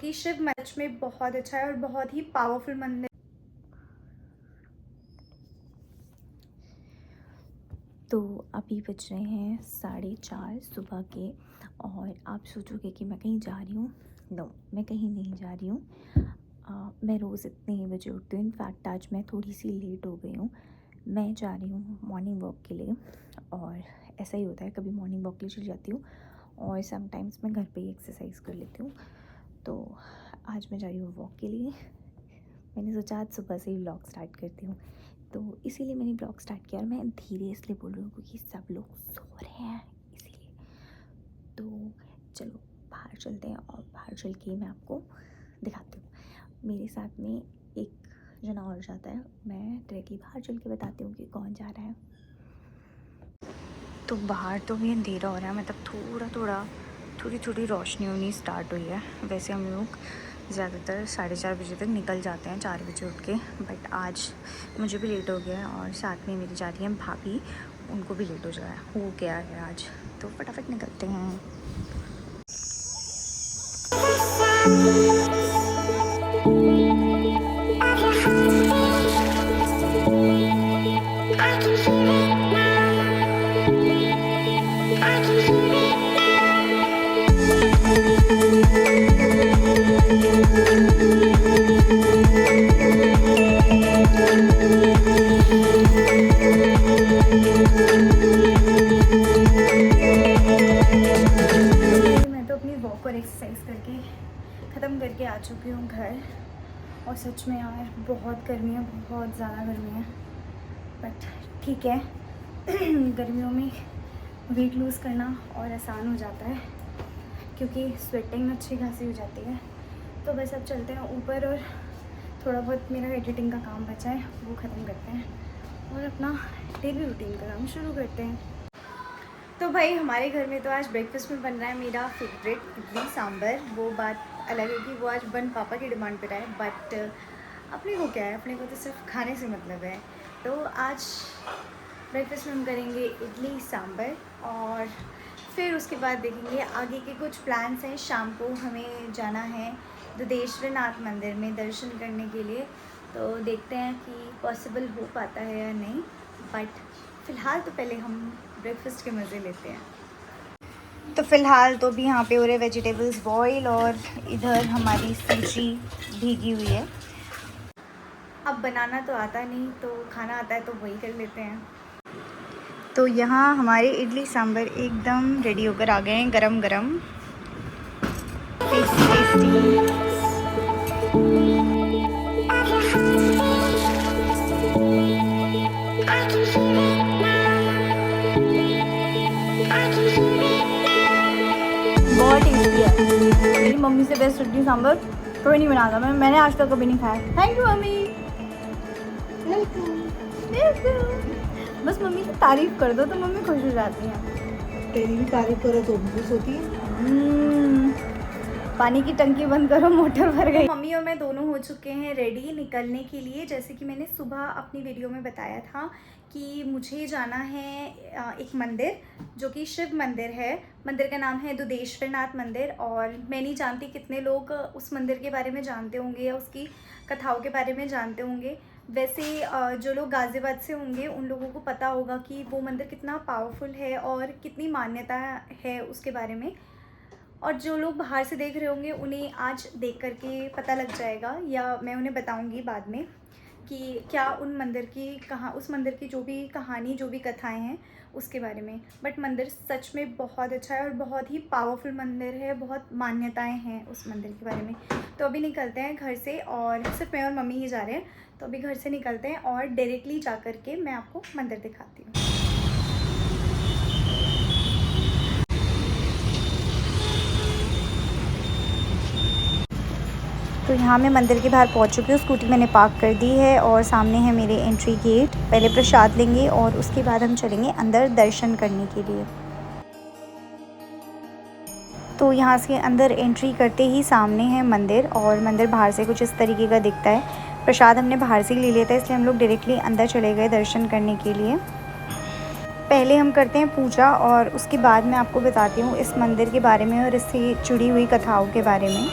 कि शिव मंदिर में बहुत अच्छा है और बहुत ही पावरफुल मंदिर। तो अभी बज रहे हैं 4:30 सुबह के और आप सोचोगे कि मैं कहीं जा रही हूँ। नो, मैं कहीं नहीं जा रही हूँ। मैं रोज़ इतने ही बजे उठती हूँ। इनफैक्ट आज मैं थोड़ी सी लेट हो गई हूँ। मैं जा रही हूँ मॉर्निंग वॉक के लिए और ऐसा ही होता है, कभी मॉर्निंग वॉक के लिए चली जाती हूँ और समटाइम्स मैं घर पे ही एक्सरसाइज कर लेती हूँ। तो आज मैं जा रही हूँ वॉक के लिए। मैंने सोचा आज सुबह से ही व्लॉग स्टार्ट करती हूँ, तो इसीलिए मैंने ब्लॉग स्टार्ट किया। और मैं धीरे इसलिए बोल रही हूँ क्योंकि सब लोग सो रहे हैं इसीलिए। तो चलो बाहर चलते हैं और बाहर चल के मैं आपको दिखाती हूँ। मेरे साथ में एक जना और जाता है, मैं डायरेक्टली बाहर चल के बताती हूँ कि कौन जा रहा है। तो बाहर तो भी अंधेरा हो रहा है, मतलब थोड़ी थोड़ी रोशनी होनी स्टार्ट हुई है। वैसे हम लोग ज़्यादातर 4:30 बजे तक निकल जाते हैं 4 बजे उठ के, बट आज मुझे भी लेट हो गया है और साथ में मेरी जा रही हैं भाभी, उनको भी लेट हो गया है आज। तो फटाफट निकलते हैं। एक्सरसाइज करके ख़त्म करके आ चुकी हूँ घर। और सच में यार बहुत गर्मी है, बहुत ज़्यादा गर्मी है, बट ठीक है। गर्मियों में वेट लूज़ करना और आसान हो जाता है क्योंकि स्वेटिंग अच्छी खासी हो जाती है। तो बस अब चलते हैं ऊपर और थोड़ा बहुत मेरा एडिटिंग का काम बचा है वो ख़त्म करते हैं और अपना डेली रूटीन का काम शुरू करते हैं। तो भाई हमारे घर में तो आज ब्रेकफास्ट में बन रहा है मेरा फेवरेट इडली सांभर। वो बात अलग है कि वो आज बन पापा की डिमांड पे रहा है, बट अपने को क्या है, अपने को तो सिर्फ खाने से मतलब है। तो आज ब्रेकफास्ट में हम करेंगे इडली सांभर और फिर उसके बाद देखेंगे आगे के कुछ प्लान्स हैं। शाम को हमें जाना है दुदेश्वर नाथ मंदिर में दर्शन करने के लिए, तो देखते हैं कि पॉसिबल हो पाता है या नहीं, बट फ़िलहाल तो पहले हम ब्रेकफास्ट के मज़े लेते हैं। तो फ़िलहाल तो भी यहाँ पे हो रहे वेजिटेबल्स बॉईल और इधर हमारी सूजी भीगी हुई है। अब बनाना तो आता नहीं, तो खाना आता है तो वही कर लेते हैं। तो यहाँ हमारे इडली सांभर एकदम रेडी होकर आ गए हैं, गरम गरम, टेस्टी टेस्टी। बहुत टेस्टी है। मेरी मम्मी से बेस्ट इडली सांभर कोई नहीं बनाता। मैंने आज तक कभी नहीं खाया। Thank you mummy. बस मम्मी की तारीफ कर दो तो मम्मी खुश हो जाती हैं। तेरी भी तारीफ करो तो खुश होती है। पानी की टंकी बंद करो, मोटर भर गई। मम्मी और मैं दोनों हो चुके हैं रेडी निकलने के लिए। जैसे कि मैंने सुबह अपनी वीडियो में बताया था कि मुझे जाना है एक मंदिर जो कि शिव मंदिर है। मंदिर का नाम है दुदेश्वर नाथ मंदिर, और मैं नहीं जानती कितने लोग उस मंदिर के बारे में जानते होंगे या उसकी कथाओं के बारे में जानते होंगे। वैसे जो लोग गाज़ियाबाद से होंगे उन लोगों को पता होगा कि वो मंदिर कितना पावरफुल है और कितनी मान्यता है उसके बारे में। और जो लोग बाहर से देख रहे होंगे उन्हें आज देख करके पता लग जाएगा, या मैं उन्हें बताऊंगी बाद में कि क्या उस मंदिर की जो भी कहानी, जो भी कथाएं हैं उसके बारे में। बट मंदिर सच में बहुत अच्छा है और बहुत ही पावरफुल मंदिर है, बहुत मान्यताएं हैं उस मंदिर के बारे में। तो अभी निकलते हैं घर से, और सिर्फ मैं और मम्मी ही जा रहे हैं। तो अभी घर से निकलते हैं और डायरेक्टली जा कर के मैं आपको मंदिर दिखाती हूँ। तो यहाँ मैं मंदिर के बाहर पहुँच चुकी हूँ। स्कूटी मैंने पार्क कर दी है और सामने है मेरे एंट्री गेट। पहले प्रसाद लेंगे और उसके बाद हम चलेंगे अंदर दर्शन करने के लिए। तो यहाँ से अंदर एंट्री करते ही सामने है मंदिर, और मंदिर बाहर से कुछ इस तरीके का दिखता है। प्रसाद हमने बाहर से ही ले लिया था, इसलिए हम लोग डायरेक्टली अंदर चले गए दर्शन करने के लिए। पहले हम करते हैं पूजा और उसके बाद मैं आपको बताती हूँ इस मंदिर के बारे में और इससे जुड़ी हुई कथाओं के बारे में।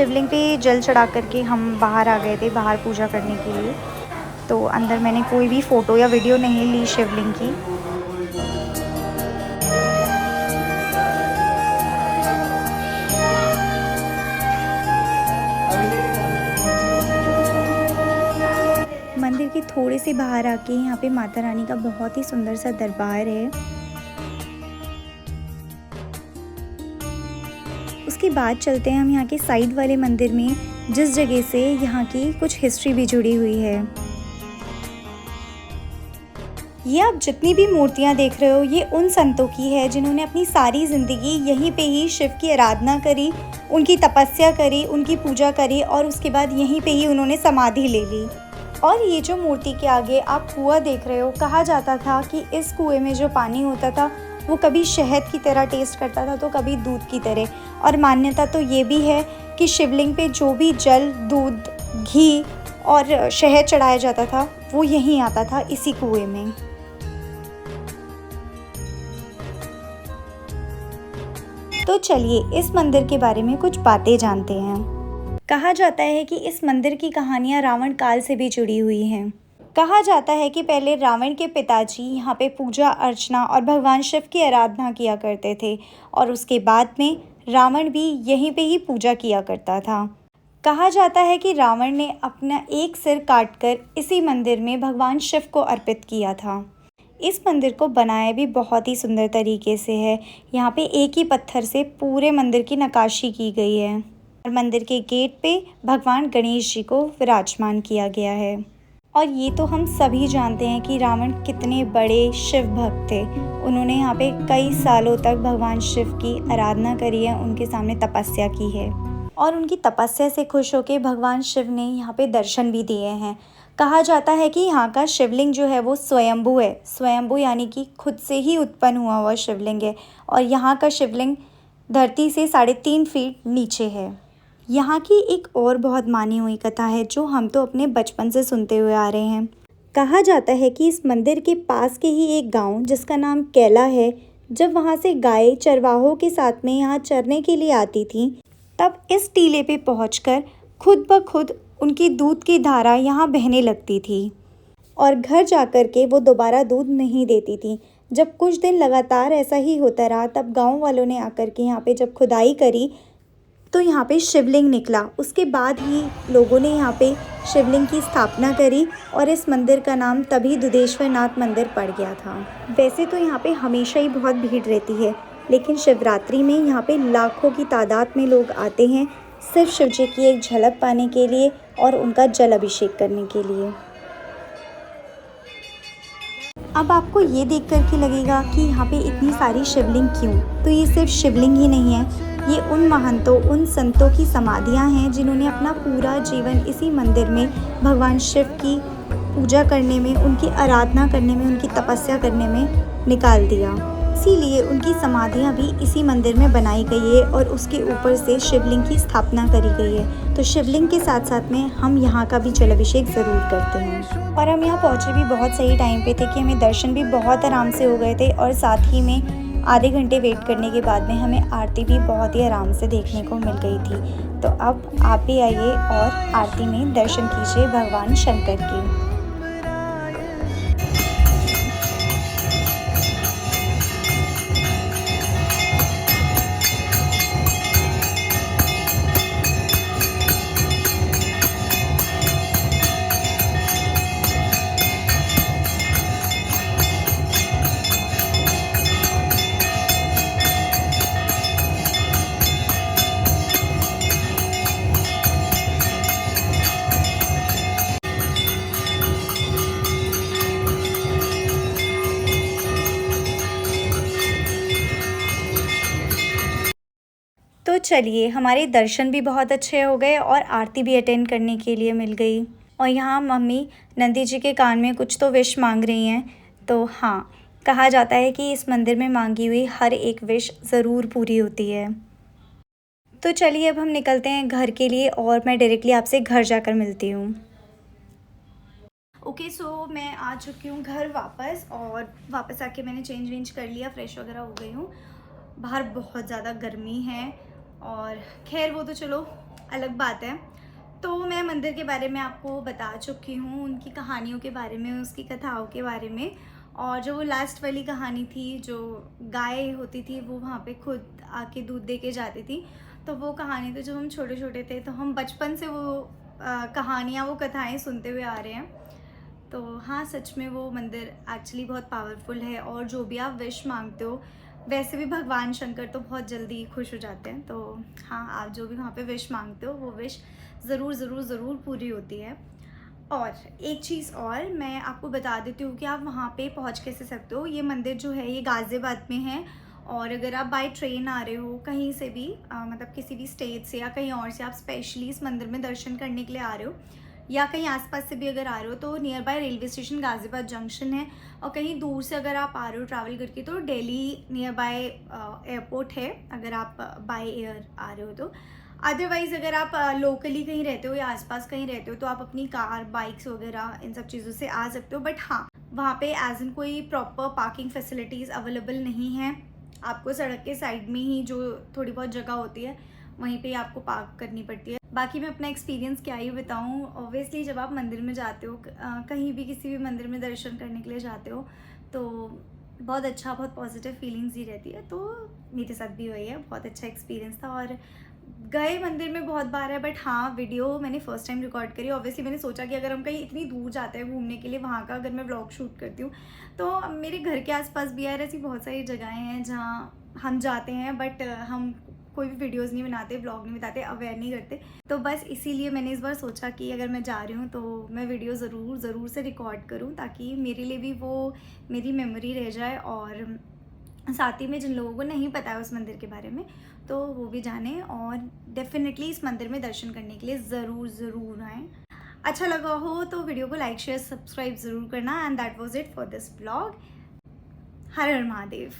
शिवलिंग पे जल चढ़ा करके हम बाहर आ गए थे, बाहर पूजा करने के लिए। तो अंदर मैंने कोई भी फ़ोटो या वीडियो नहीं ली शिवलिंग की। मंदिर के थोड़े से बाहर आके यहाँ पे माता रानी का बहुत ही सुंदर सा दरबार है। उसके बाद चलते हैं हम यहाँ के साइड वाले मंदिर में, जिस जगह से यहाँ की कुछ हिस्ट्री भी जुड़ी हुई है। ये आप जितनी भी मूर्तियाँ देख रहे हो, ये उन संतों की है जिन्होंने अपनी सारी ज़िंदगी यहीं पे ही शिव की आराधना करी, उनकी तपस्या करी, उनकी पूजा करी और उसके बाद यहीं पे ही उन्होंने समाधि ले ली। और ये जो मूर्ति के आगे आप कुआं देख रहे हो, कहा जाता था कि इस कुएं में जो पानी होता था वो कभी शहद की तरह टेस्ट करता था तो कभी दूध की तरह। और मान्यता तो ये भी है कि शिवलिंग पे जो भी जल, दूध, घी और शहद चढ़ाया जाता था वो यहीं आता था, इसी कुएं में। तो चलिए इस मंदिर के बारे में कुछ बातें जानते हैं। कहा जाता है कि इस मंदिर की कहानियां रावण काल से भी जुड़ी हुई हैं। कहा जाता है कि पहले रावण के पिताजी यहाँ पे पूजा अर्चना और भगवान शिव की आराधना किया करते थे और उसके बाद में रावण भी यहीं पे ही पूजा किया करता था। कहा जाता है कि रावण ने अपना एक सिर काटकर इसी मंदिर में भगवान शिव को अर्पित किया था। इस मंदिर को बनाया भी बहुत ही सुंदर तरीके से है। यहाँ पे एक ही पत्थर से पूरे मंदिर की नक्काशी की गई है और मंदिर के गेट पे भगवान गणेश जी को विराजमान किया गया है। और ये तो हम सभी जानते हैं कि रावण कितने बड़े शिव भक्त थे। उन्होंने यहाँ पे कई सालों तक भगवान शिव की आराधना करी है, उनके सामने तपस्या की है और उनकी तपस्या से खुश होकर भगवान शिव ने यहाँ पे दर्शन भी दिए हैं। कहा जाता है कि यहाँ का शिवलिंग जो है वो स्वयंभू है। स्वयंभू यानी कि खुद से ही उत्पन्न हुआ शिवलिंग है और यहाँ का शिवलिंग धरती से 3.5 फीट नीचे है। यहाँ की एक और बहुत मानी हुई कथा है जो हम तो अपने बचपन से सुनते हुए आ रहे हैं। कहा जाता है कि इस मंदिर के पास के ही एक गांव जिसका नाम कैला है, जब वहाँ से गाय चरवाहों के साथ में यहाँ चरने के लिए आती थी, तब इस टीले पे पहुंचकर खुद ब खुद उनकी दूध की धारा यहाँ बहने लगती थी और घर जाकर के वो दोबारा दूध नहीं देती थी। जब कुछ दिन लगातार ऐसा ही होता रहा, तब गाँव वालों ने आकर के यहाँ पे जब खुदाई करी तो यहाँ पे शिवलिंग निकला। उसके बाद ही लोगों ने यहाँ पे शिवलिंग की स्थापना करी और इस मंदिर का नाम तभी दुधेश्वर नाथ मंदिर पड़ गया था। वैसे तो यहाँ पे हमेशा ही बहुत भीड़ रहती है, लेकिन शिवरात्रि में यहाँ पे लाखों की तादाद में लोग आते हैं सिर्फ शिव जी की एक झलक पाने के लिए और उनका जल अभिषेक करने के लिए। अब आपको ये देख कर के लगेगा कि यहाँ पे इतनी सारी शिवलिंग क्यों? तो ये सिर्फ शिवलिंग ही नहीं है, ये उन महंतों, उन संतों की समाधियाँ हैं जिन्होंने अपना पूरा जीवन इसी मंदिर में भगवान शिव की पूजा करने में, उनकी आराधना करने में, उनकी तपस्या करने में निकाल दिया। इसीलिए उनकी समाधियाँ भी इसी मंदिर में बनाई गई है और उसके ऊपर से शिवलिंग की स्थापना करी गई है। तो शिवलिंग के साथ साथ में हम यहाँ का भी जल अभिषेक ज़रूर करते हैं। और हम यहाँ पहुँचे भी बहुत सही टाइम पे थे कि हमें दर्शन भी बहुत आराम से हो गए थे और साथ ही में आधे घंटे वेट करने के बाद में हमें आरती भी बहुत ही आराम से देखने को मिल गई थी। तो अब आप भी आइए और आरती में दर्शन कीजिए भगवान शंकर की। तो चलिए, हमारे दर्शन भी बहुत अच्छे हो गए और आरती भी अटेंड करने के लिए मिल गई। और यहाँ मम्मी नंदी जी के कान में कुछ तो विश मांग रही हैं। तो हाँ, कहा जाता है कि इस मंदिर में मांगी हुई हर एक विश ज़रूर पूरी होती है। तो चलिए अब हम निकलते हैं घर के लिए और मैं डायरेक्टली आपसे घर जाकर मिलती हूँ। ओके, सो मैं आ चुकी हूँ घर वापस और वापस आके मैंने चेंज वेंज कर लिया, फ्रेश वगैरह हो गई हूँ। बाहर बहुत ज़्यादा गर्मी है और खैर वो तो चलो अलग बात है। तो मैं मंदिर के बारे में आपको बता चुकी हूँ, उनकी कहानियों के बारे में, उसकी कथाओं के बारे में। और जो वो लास्ट वाली कहानी थी, जो गाय होती थी वो वहाँ पे खुद आके दूध दे के जाती थी, तो वो कहानी तो जब हम छोटे छोटे थे तो हम बचपन से वो कहानियाँ, वो कथाएँ सुनते हुए आ रहे हैं। तो हाँ, सच में वो मंदिर एक्चुअली बहुत पावरफुल है। और जो भी आप विश मांगते हो, वैसे भी भगवान शंकर तो बहुत जल्दी खुश हो जाते हैं। तो हाँ, आप जो भी वहाँ पे विश मांगते हो वो विश ज़रूर ज़रूर ज़रूर पूरी होती है। और एक चीज़ और मैं आपको बता देती हूँ कि आप वहाँ पे पहुँच कैसे सकते हो। ये मंदिर जो है ये गाज़ियाबाद में है। और अगर आप बाय ट्रेन आ रहे हो कहीं से भी, मतलब किसी भी स्टेट से या कहीं और से, आप स्पेशली इस मंदिर में दर्शन करने के लिए आ रहे हो, या कहीं आसपास से भी अगर आ रहे हो, तो near by railway station Ghaziabad junction है। और कहीं दूर से अगर आप आ रहे हो ट्रैवल करके, तो दिल्ली नियर बाय एयरपोर्ट है, अगर आप बाय एयर आ रहे हो तो। अदरवाइज़ अगर आप लोकली कहीं रहते हो या आसपास कहीं रहते हो, तो आप अपनी कार, बाइक्स वगैरह इन सब चीज़ों से आ सकते हो। बट हाँ, वहाँ पे एज इन कोई प्रॉपर पार्किंग फैसिलिटीज़ अवेलेबल नहीं है। आपको सड़क के साइड में ही जो थोड़ी बहुत जगह होती है, वहीं पे आपको पार्क करनी पड़ती है। बाकी मैं अपना एक्सपीरियंस क्या ही बताऊँ। ऑब्वियसली जब आप मंदिर में जाते हो, कहीं भी किसी भी मंदिर में दर्शन करने के लिए जाते हो, तो बहुत अच्छा, बहुत पॉजिटिव फीलिंग्स ही रहती है। तो मेरे साथ भी वही है, बहुत अच्छा एक्सपीरियंस था। और गए मंदिर में बहुत बार है, बट हाँ, वीडियो मैंने फ़र्स्ट टाइम रिकॉर्ड करी। ऑब्वियसली मैंने सोचा कि अगर हम कहीं इतनी दूर जाते हैं घूमने के लिए, वहाँ का अगर मैं व्लॉग शूट करती हूँ, तो मेरे घर के आसपास भी यार ऐसी बहुत सारी जगहें हैं जहाँ हम जाते हैं, बट हम कोई भी वीडियोज़ नहीं बनाते, व्लॉग नहीं बताते, अवेयर नहीं करते। तो बस इसीलिए मैंने इस बार सोचा कि अगर मैं जा रही हूँ तो मैं वीडियो ज़रूर से रिकॉर्ड करूँ, ताकि मेरे लिए भी वो मेरी मेमोरी रह जाए। और साथ ही में जिन लोगों को नहीं पता है उस मंदिर के बारे में, तो वो भी जाने और डेफिनेटली इस मंदिर में दर्शन करने के लिए ज़रूर आएँ। अच्छा लगा हो तो वीडियो को लाइक, शेयर, सब्सक्राइब ज़रूर करना। And that was it for this blog. Her her Mahadev.